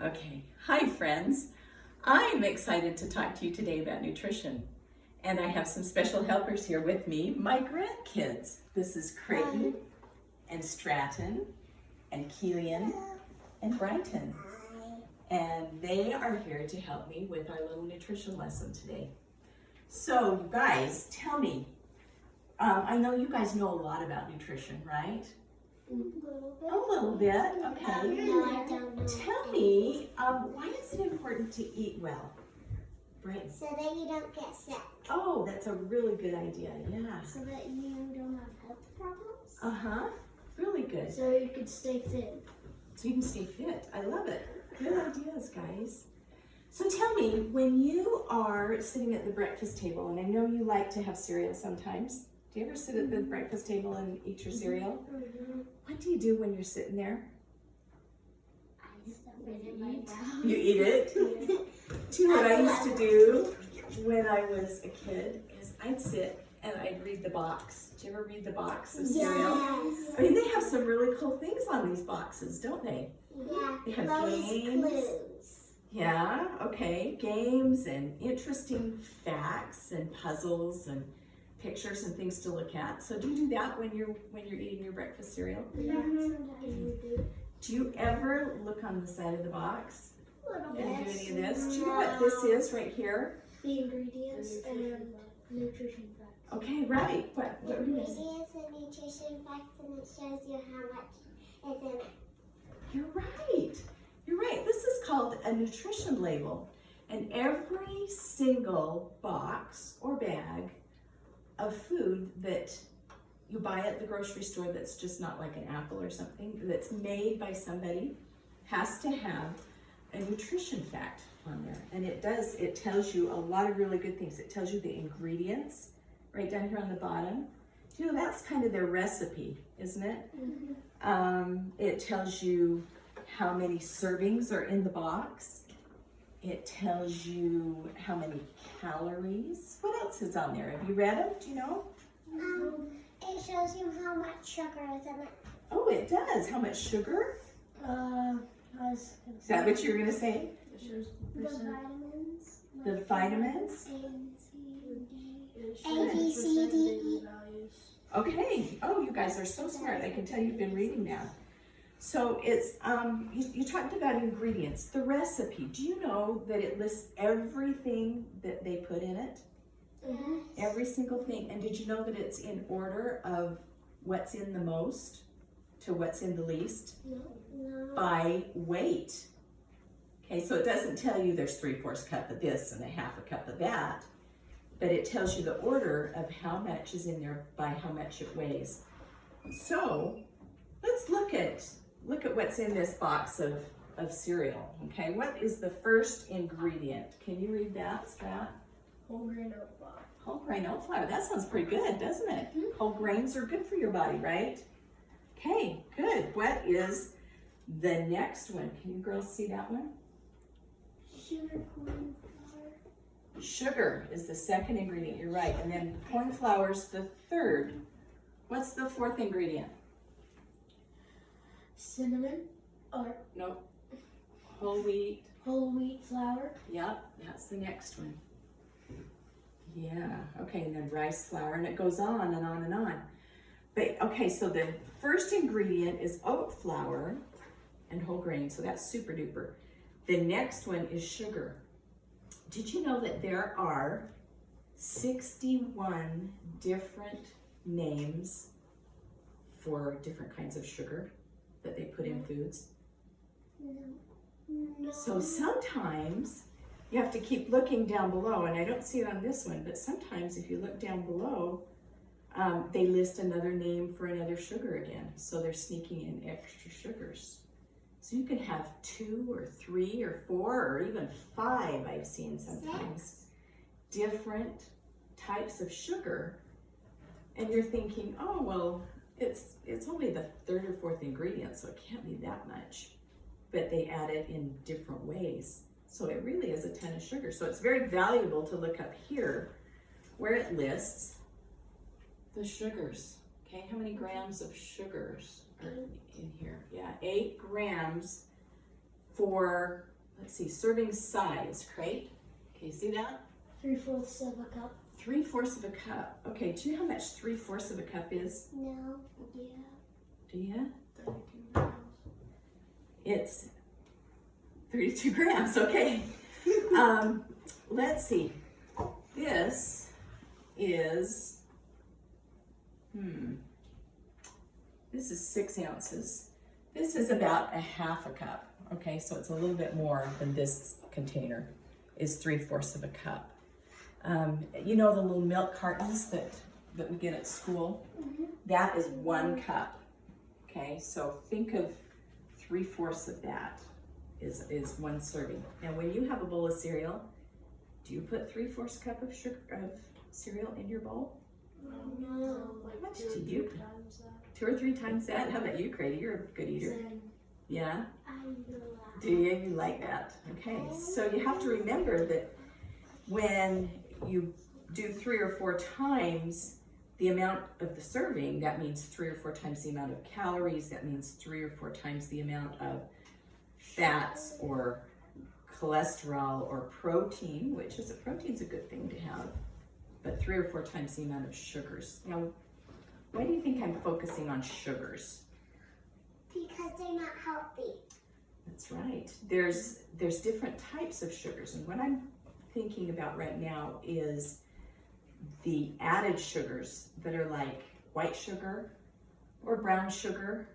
Okay, hi friends. I'm excited to talk to you today about nutrition. And I have some special helpers here with me, my grandkids. This is Creighton and Stratton and Keelian and Brighton. And they are here to help me with our little nutrition lesson today. So you guys, tell me, I know you guys know a lot about nutrition, right? A little bit, okay. No, I don't know. Tell me, why is it important to eat well? Right. So that you don't get sick. Oh, that's a really good idea, yeah. So that you don't have health problems. Uh-huh, really good. So you can stay fit. So you can stay fit, I love it. Good ideas, guys. So tell me, when you are sitting at the breakfast table, and I know you like to have cereal sometimes. Do you ever sit at the breakfast table and eat your cereal? Mm-hmm. What do you do when you're sitting there? I stuff it in my mouth. You eat it? Do you know what I used to do when I was a kid? Is I'd sit and I'd read the box. Did you ever read the box of cereal? Yes. I mean, they have some really cool things on these boxes, don't they? Yeah. They have Those games. clues. Yeah, okay. Games and interesting facts and puzzles and pictures and things to look at. So do you do that when you're eating your breakfast cereal? Yeah. Sometimes you do. Do you ever look on the side of the box and do Yes. any of this? Do you know what this is right here? The ingredients and nutrition facts. Okay, right. What were you gonna say? Ingredients and nutrition facts, and it shows you how much is in it. You're right. You're right. This is called a nutrition label. And every single box or bag of food that you buy at the grocery store that's just not like an apple or something, that's made by somebody, has to have a nutrition fact on there. And it tells you a lot of really good things. It tells you the ingredients right down here on the bottom. You know, that's kind of their recipe, isn't it? Mm-hmm. It tells you how many servings are in the box. It tells you how many calories. What else is on there? Have you read them? Do you know? It shows you how much sugar is in it. Oh, it does. How much sugar? Is that what you were going to say? It shows the vitamins. The vitamins? A, B, C, D, E. Okay. Oh, you guys are so smart. I can tell you've been reading now. So it's, you talked about ingredients. The recipe, do you know that it lists everything that they put in it? Mm-hmm. Every single thing. And did you know that it's in order of what's in the most to what's in the least? No. By weight. Okay, so it doesn't tell you there's 3/4 cup of this and a 1/2 cup of that, but it tells you the order of how much is in there by how much it weighs. So let's look at what's in this box of cereal. Okay, what is the first ingredient? Can you read that, Strat? Whole grain oat flour. Whole grain oat flour. That sounds pretty good, doesn't it? Mm-hmm. Whole grains are good for your body, right? Okay, good. What is the next one? Can you girls see that one? Sugar, corn flour. Sugar is the second ingredient, you're right. And then corn flour is the third. What's the fourth ingredient? Cinnamon or Nope. Whole wheat. whole wheat flour. Yep, that's the next one. Yeah, okay, and then rice flour, and it goes on and on and on. But okay, so the first ingredient is oat flour and whole grain, so that's super duper. The next one is sugar. Did you know that there are 61 different names for different kinds of sugar that they put in foods? No. So sometimes you have to keep looking down below, and I don't see it on this one, but sometimes if you look down below, they list another name for another sugar again. So they're sneaking in extra sugars. So you can have 2 or 3 or 4 or even 5, I've seen sometimes, different types of sugar. And you're thinking, oh, well, it's only the third or fourth ingredient, so it can't be that much. But they add it in different ways. So it really is a ton of sugar. So it's very valuable to look up here where it lists the sugars. Okay, how many grams of sugars are in here? Yeah, 8 grams for let's see, serving size, crate. Can you see that? 3/4 of a cup. 3/4 of a cup. Okay, do you know how much 3/4 of a cup is? No. Yeah. Do you? 32 grams. It's 32 grams, okay. Let's see. This is, this is 6 ounces. This is about a 1/2 cup. Okay, so it's a little bit more than this container is 3/4 of a cup. You know the little milk cartons that we get at school? That is 1 cup. Okay, so think of 3/4 of that is 1 serving. Now when you have a bowl of cereal, do you put 3/4 cup of cereal in your bowl? No. How much do you put? 2 or 3 times that? How about you, Grady? You're a good eater. Yeah? Do you? You like that? Okay, so you have to remember that when you do 3 or 4 times the amount of the serving, that means 3 or 4 times the amount of calories, that means 3 or 4 times the amount of fats or cholesterol or protein, which is protein's a good thing to have, but 3 or 4 times the amount of sugars. Now, why do you think I'm focusing on sugars? Because they're not healthy. That's right. There's different types of sugars, and what I'm thinking about right now is the added sugars that are like white sugar or brown sugar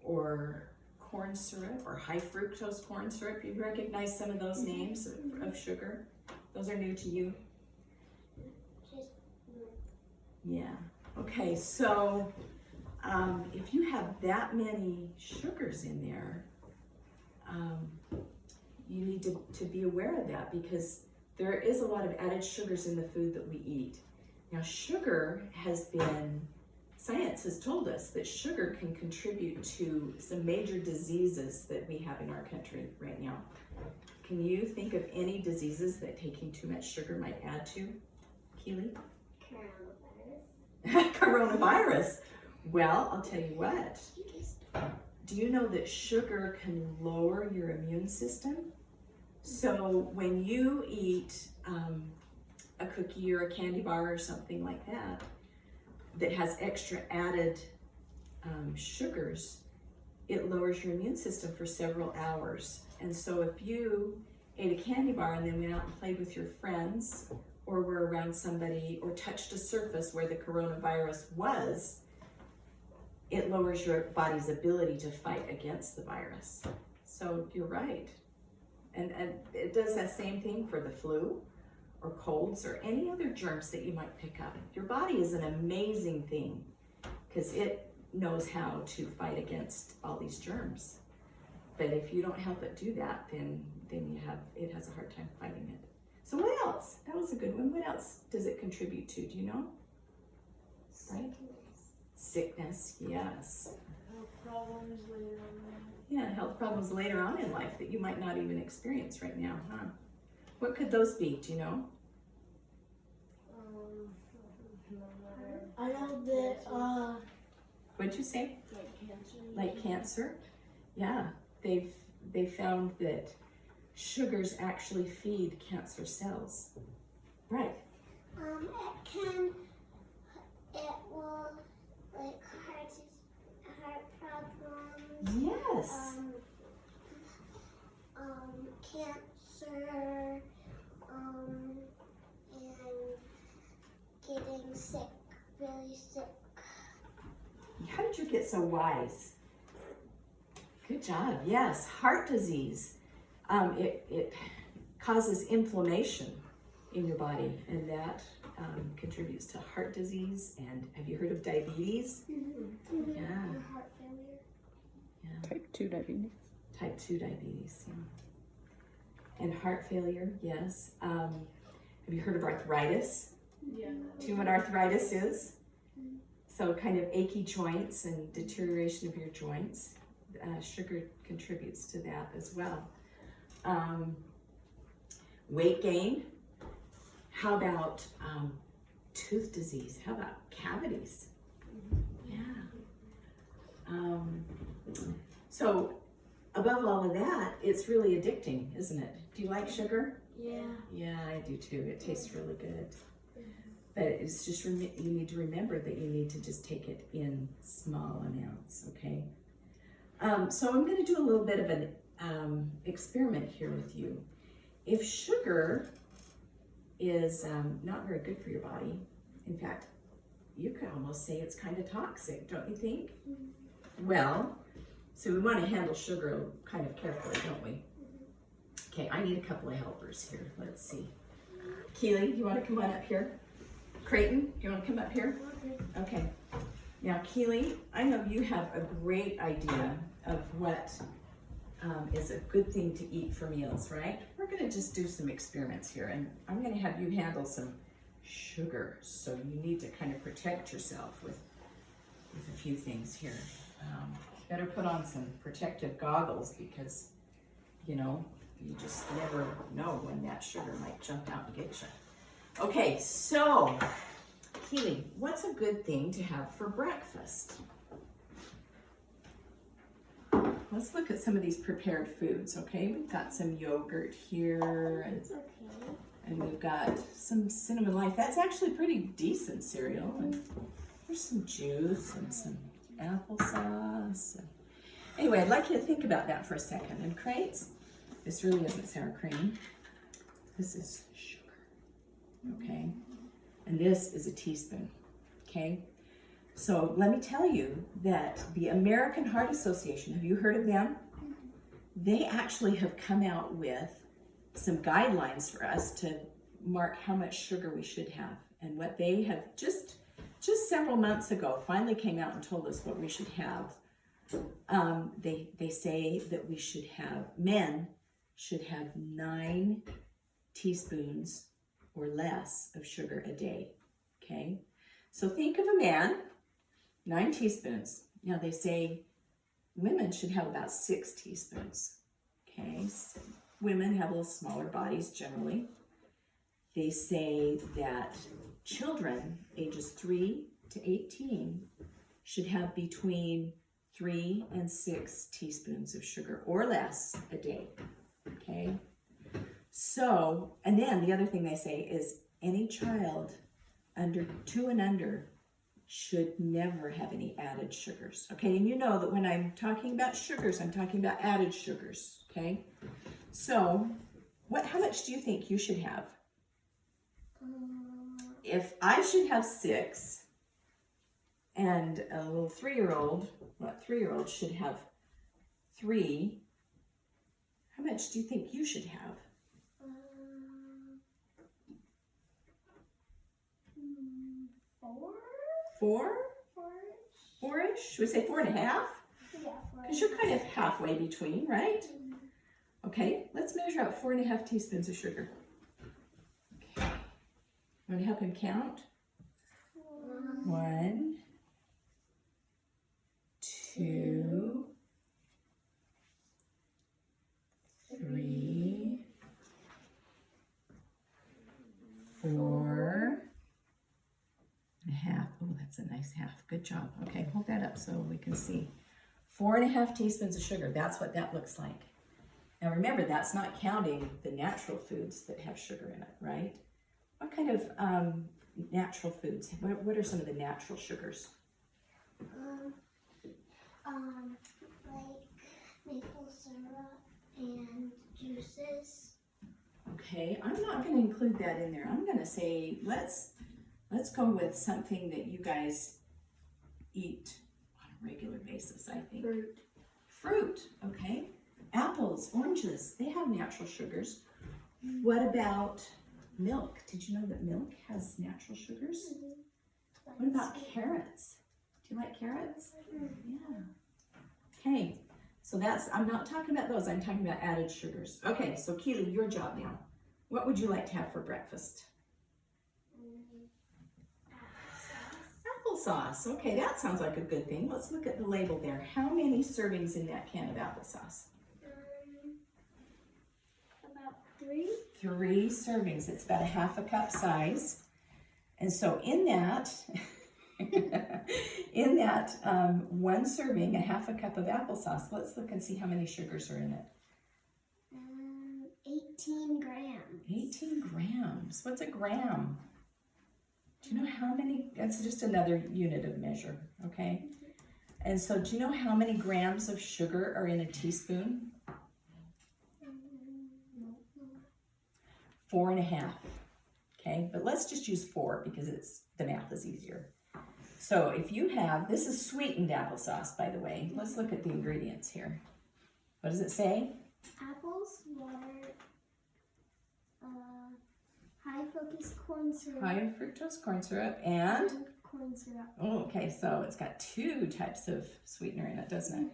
or corn syrup or high fructose corn syrup. You recognize some of those names of sugar? Those are new to you? Yeah. Okay, so if you have that many sugars in there, you need to be aware of that, because there is a lot of added sugars in the food that we eat. Now, sugar has been, science has told us that sugar can contribute to some major diseases that we have in our country right now. Can you think of any diseases that taking too much sugar might add to, Keely? Coronavirus. Coronavirus. Well, I'll tell you what. Do you know that sugar can lower your immune system? So when you eat a cookie or a candy bar or something like that, that has extra added sugars, it lowers your immune system for several hours. And so if you ate a candy bar and then went out and played with your friends, or were around somebody, or touched a surface where the coronavirus was, it lowers your body's ability to fight against the virus. So you're right. And it does that same thing for the flu or colds or any other germs that you might pick up. Your body is an amazing thing because it knows how to fight against all these germs. But if you don't help it do that, then it has a hard time fighting it. So what else? That was a good one. What else does it contribute to? Do you know? Right? Sickness, yes. Health problems later on. Yeah, health problems later on in life that you might not even experience right now, huh? What could those be? Do you know? I know that What'd you say? like cancer. Like cancer? Yeah, they found that sugars actually feed cancer cells. Right. It will like heart problems. Yes. Cancer, and getting sick, really sick. How did you get so wise? Good job. Yes, heart disease. It causes inflammation in your body, and that contributes to heart disease. And have you heard of diabetes? Mm-hmm. Yeah. And heart failure. Yeah. Type 2 diabetes. Type 2 diabetes, yeah. And heart failure, yes. Have you heard of arthritis? Yeah. Do you know what arthritis is? So kind of achy joints and deterioration of your joints. Sugar contributes to that as well. Weight gain. How about tooth disease? How about cavities? Yeah. So above all of that, it's really addicting, isn't it? Do you like sugar? Yeah. Yeah, I do too. It tastes really good. But it's just, you need to remember that you need to just take it in small amounts, okay? So I'm gonna do a little bit of an experiment here with you. If sugar is not very good for your body, in fact, you could almost say it's kind of toxic, don't you think? Well, so we want to handle sugar kind of carefully, don't we? Okay, I need a couple of helpers here. Let's see. Keely, you want to come on up here? Creighton, you want to come up here? Okay. Now, Keely, I know you have a great idea of what is a good thing to eat for meals, right? We're going to just do some experiments here, and I'm going to have you handle some sugar. So you need to kind of protect yourself with a few things here. Better put on some protective goggles because, you know, you just never know when that sugar might jump out and get you. Okay, so Keely, what's a good thing to have for breakfast? Let's look at some of these prepared foods, okay? We've got some yogurt here, and we've got some Cinnamon Life. That's actually pretty decent cereal. And there's some juice and some applesauce. Anyway, I'd like you to think about that for a second. And Crates, this really isn't sour cream. This is sugar, okay? And this is a teaspoon, okay? So let me tell you that the American Heart Association, have you heard of them? They actually have come out with some guidelines for us to mark how much sugar we should have. And what they have just several months ago finally came out and told us what we should have. They say that we should have, men should have 9 teaspoons or less of sugar a day, okay? So think of a man, 9 teaspoons. Now they say women should have about 6 teaspoons, okay? So women have a little smaller bodies generally. They say that children ages 3 to 18 should have between 3 and 6 teaspoons of sugar or less a day, okay? So, and then the other thing they say is any child under 2 and under should never have any added sugars, okay? And you know that when I'm talking about sugars, I'm talking about added sugars, okay? So, how much do you think you should have? If I should have 6, and a little 3-year-old, what 3-year-old should have 3, how much do you think you should have? 4? 4? 4-ish? 4-ish? Should we say 4.5? Yeah, 4. Because you're kind of halfway between, right? Okay, let's measure out 4.5 teaspoons of sugar. Okay. You want to help him count? 1, 2, 3, 4.5. Oh, that's a nice half. Good job. Okay, hold that up so we can see. 4.5 teaspoons of sugar. That's what that looks like. Now remember, that's not counting the natural foods that have sugar in it, right? What kind of natural foods? What are some of the natural sugars? Like maple syrup and juices. Okay, I'm not going to include that in there. I'm going to say let's go with something that you guys eat on a regular basis, I think. Fruit, okay. Apples, oranges, they have natural sugars. What about milk? Did you know that milk has natural sugars? What about carrots? Do you like carrots? Yeah. Okay, so I'm not talking about those, I'm talking about added sugars. Okay, so Keely, your job now. What would you like to have for breakfast? Applesauce. Okay, that sounds like a good thing. Let's look at the label there. How many servings in that can of applesauce? About 3. 3 servings. It's about a 1/2 cup size. And so in in that one serving, a half a cup of applesauce, let's look and see how many sugars are in it. 18 grams. 18 grams. What's a gram? Do you know how many? That's just another unit of measure, okay? And so do you know how many grams of sugar are in a teaspoon? 4.5. Okay, but let's just use 4 because the math is easier. So if you have, this is sweetened applesauce, by the way. Let's look at the ingredients here. What does it say? Apples, water, high fructose corn syrup. High fructose corn syrup and? Corn syrup. Oh, okay, so it's got 2 types of sweetener in it, doesn't it?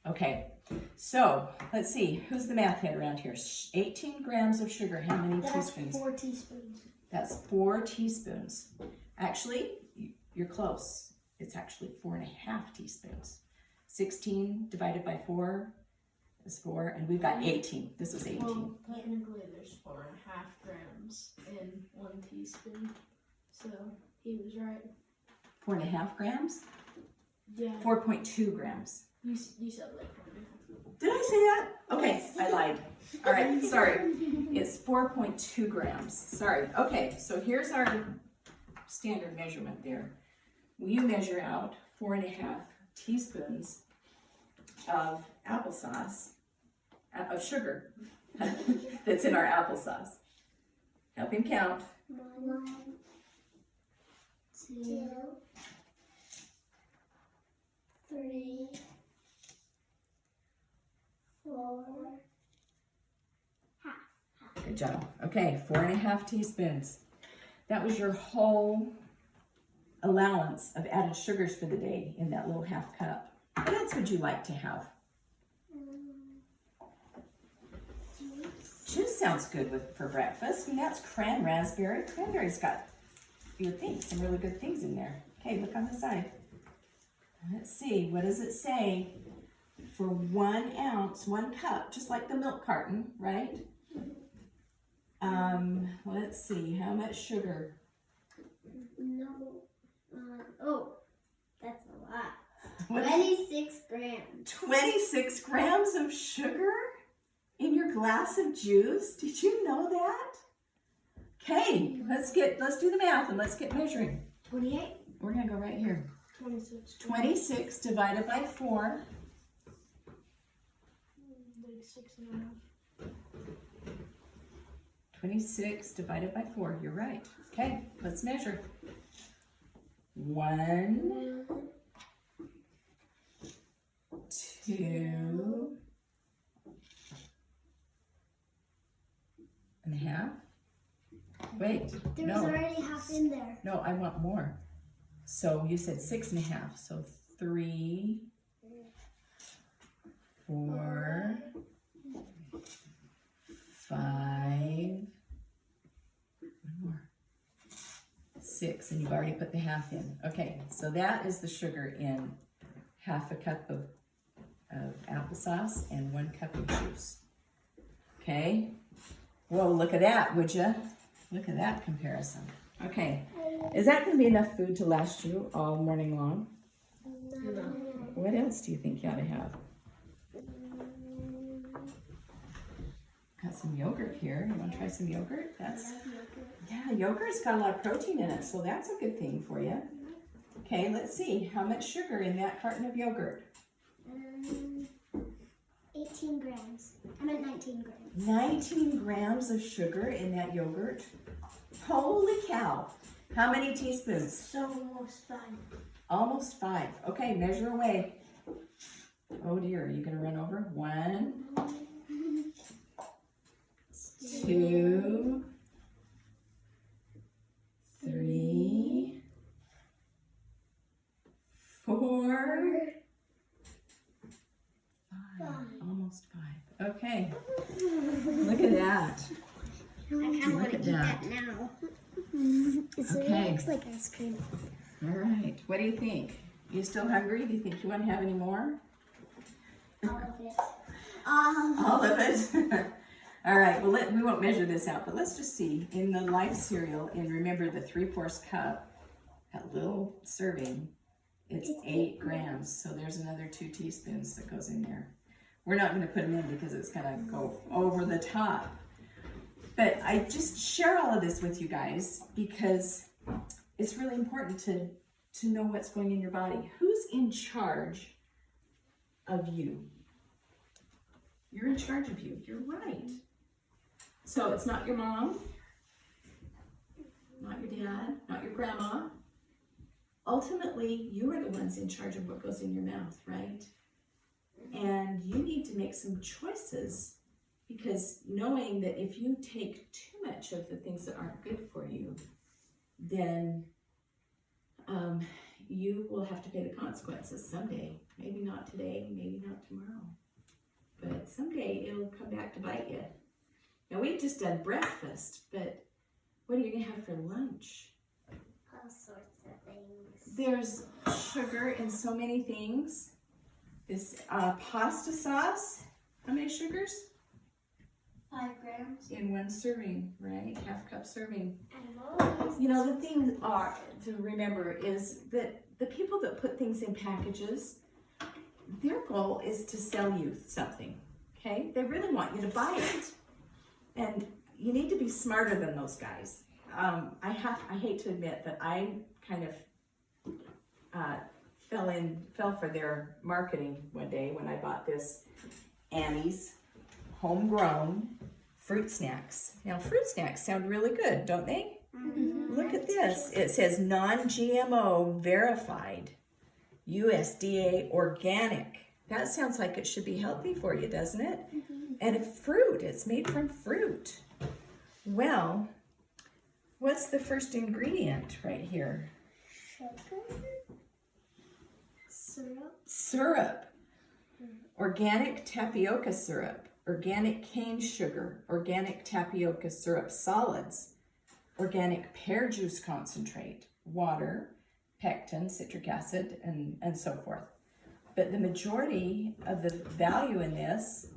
Okay, so let's see. Who's the math head around here? 18 grams of sugar. How many teaspoons? 4 teaspoons. That's 4 teaspoons. Actually, you're close. It's actually 4.5 teaspoons. 16 divided by 4 is 4, and we've got 18. This was 18. Well, technically there's 4.5 grams in 1 teaspoon. So he was right. 4.5 grams? Yeah. 4.2 grams. You said like 4.5. Did I say that? Okay, I lied. All right, sorry. It's 4.2 grams. Sorry. Okay, so here's our standard measurement there. You measure out 4.5 teaspoons of applesauce, of sugar that's in our applesauce. Help him count. 1, 2, 3, 4. Good job. Okay, 4.5 teaspoons. That was your whole allowance of added sugars for the day in that little half cup. What else would you like to have? Juice sounds good for breakfast, and that's raspberry. Cranberry's got, you would think, some really good things in there. Okay, look on the side. Let's see, what does it say? For 1 ounce, 1 cup, just like the milk carton, right? Let's see, how much sugar? No. Oh, that's a lot. What? 26 grams. 26 grams of sugar in your glass of juice? Did you know that? Okay, let's do the math and let's get measuring. 28. We're gonna go right here. 26. 26 divided by 4. Like 6.5. 26 divided by 4, you're right. Okay, let's measure. 1, 2 and a half. Wait, There no. was already half in there. No, I want more. So you said 6.5. So 3, 4, 5, one more, 6, and you've already put the half in. Okay, so that is the sugar in half a cup of applesauce and 1 cup of juice. Okay, whoa, look at that, would you? Look at that comparison. Okay, is that going to be enough food to last you all morning long? No. What else do you think you ought to have? Got some yogurt here. You want to try some yogurt? Yeah, yogurt's got a lot of protein in it, so that's a good thing for you. Okay, let's see. How much sugar in that carton of yogurt? 18 grams. I meant 19 grams. 19 grams of sugar in that yogurt. Holy cow. How many teaspoons? So almost 5. Almost 5. Okay, measure away. Oh dear, are you going to run over? 1, 2, 3, 4, 5. Almost 5. Okay. Look at that. I kind of want to eat that now. It Okay. looks like ice cream. All right. What do you think? You still hungry? Do you think you want to have any more? All of it. All of it? All right. Well, we won't measure this out, but let's just see. In the Life cereal, and remember the 3/4 cup, that little serving, It's 8 grams, so there's another 2 teaspoons that goes in there. We're not going to put them in because it's going to go over the top. But I just share all of this with you guys because it's really important to know what's going in your body. Who's in charge of you? You're in charge of you. You're right. So it's not your mom, not your dad, not your grandma. Ultimately, you are the ones in charge of what goes in your mouth, right? And you need to make some choices, because knowing that if you take too much of the things that aren't good for you, then you will have to pay the consequences someday. Maybe not today, maybe not tomorrow. But someday it'll come back to bite you. Now we've just done breakfast, but what are you going to have for lunch? All sorts of things. There's sugar in so many things. This pasta sauce, how many sugars? 5 grams. In 1 serving, right? Half cup serving. And always You know, the thing to remember is that the people that put things in packages, their goal is to sell you something, okay? They really want you to buy it. And you need to be smarter than those guys. I hate to admit that I kind of fell for their marketing one day when I bought this Annie's homegrown fruit snacks. Now, fruit snacks sound really good, don't they? Mm-hmm. Look at this. It says non-GMO verified, USDA organic. That sounds like it should be healthy for you, doesn't it? Mm-hmm. And fruit, it's made from fruit. Well, what's the first ingredient right here? Sugar. Syrup. Syrup. Organic tapioca syrup, organic cane sugar, organic tapioca syrup solids, organic pear juice concentrate, water, pectin, citric acid, and so forth. But the majority of the value in this,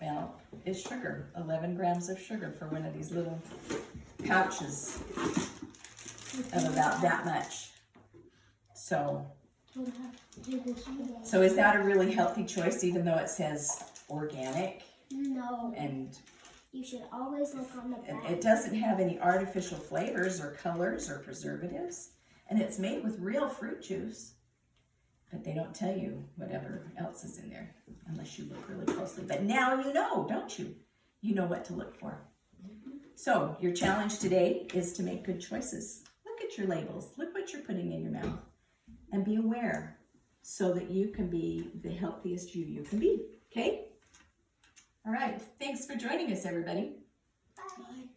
well, is sugar. 11 grams of sugar for one of these little pouches of about that much. So is that a really healthy choice, even though it says organic? No. And You should always look on the back. it doesn't have any artificial flavors or colors or preservatives. And it's made with real fruit juice. But they don't tell you whatever else is in there unless you look really closely. But now you know, don't you? You know what to look for. So your challenge today is to make good choices. Look at your labels. Look what you're putting in your mouth. And be aware so that you can be the healthiest you can be. Okay? All right. Thanks for joining us, everybody. Bye.